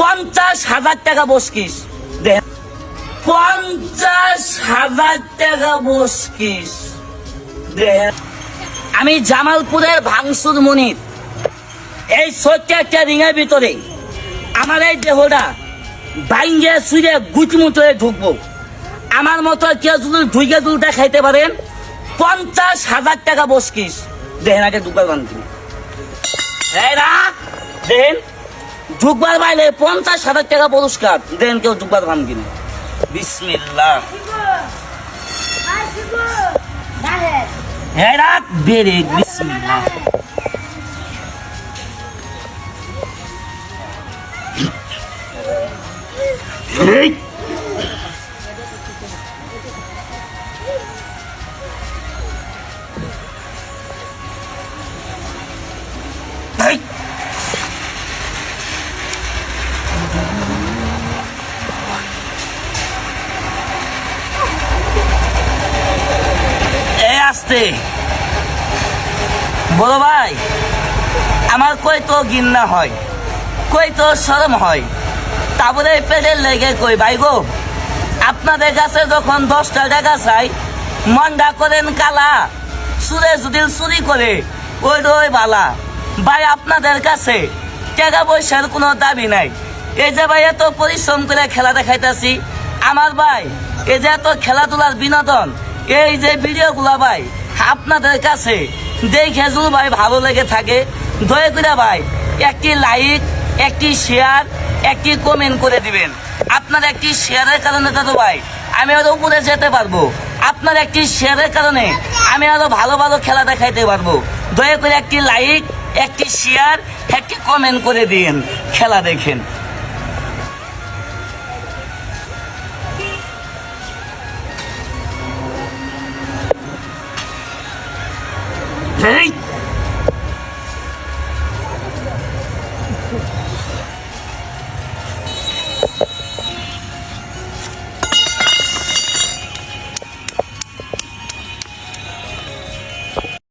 50,000 টাকা বস্কিস। 50,000 টাকা বস্কিস। আমি জামালপুরের ভাঙসুর মনির, এই ছোট্ট একটা রিঙের ভিতরে আমার এই দেহটা ভাঙ্গে সুইরে গুটমুটে ঢুকবো। আমার মতো কেউ যদি ঢুকে দুটা খাইতে পারেন 50,000 টাকা বস্কিস। দেখেন আগে ঢুকবার বান্ধি দেখেন ঢুকবার বাইলে 50,000 টাকা পুরস্কার। দেখেন কেউ ঢুকবার ভান কিনা। বিসমিল্লাহ বেড়ে বিসমিল্লাহ। আসতে বলো ভাই, আমার কই তো গিন্না হয়, কই তো শরম হয়, তারপরে পেটের লেগে কই ভাই গো, আপনাদের কাছে যখন 10টা টাকা চাই মনটা করেন কালা, চুরে যদি চুরি করে ওই রই বালা। ভাই আপনাদের কাছে টাকা পয়সার কোনো দাবি নাই। এই যে ভাই এত পরিশ্রম করে খেলা দেখাইতেছি, আমার ভাই এই যে এত খেলাধুলার বিনোদন, এই যে ভিডিওগুলা ভাই আপনাদের কাছে দেখে যদি ভাই ভালো লেগে থাকে, দয়া করে ভাই একটি লাইক, একটি শেয়ার, একটি কমেন্ট করে দিবেন। আপনার একটি শেয়ারের কারণে তো ভাই আমি আরো উপরে যেতে পারবো। আপনার একটি শেয়ারের কারণে আমি আরো ভালো ভালো খেলা দেখাইতে পারবো। দয়া করে একটি লাইক, একটি শেয়ার, একটি কমেন্ট করে দিন, খেলা দেখেন।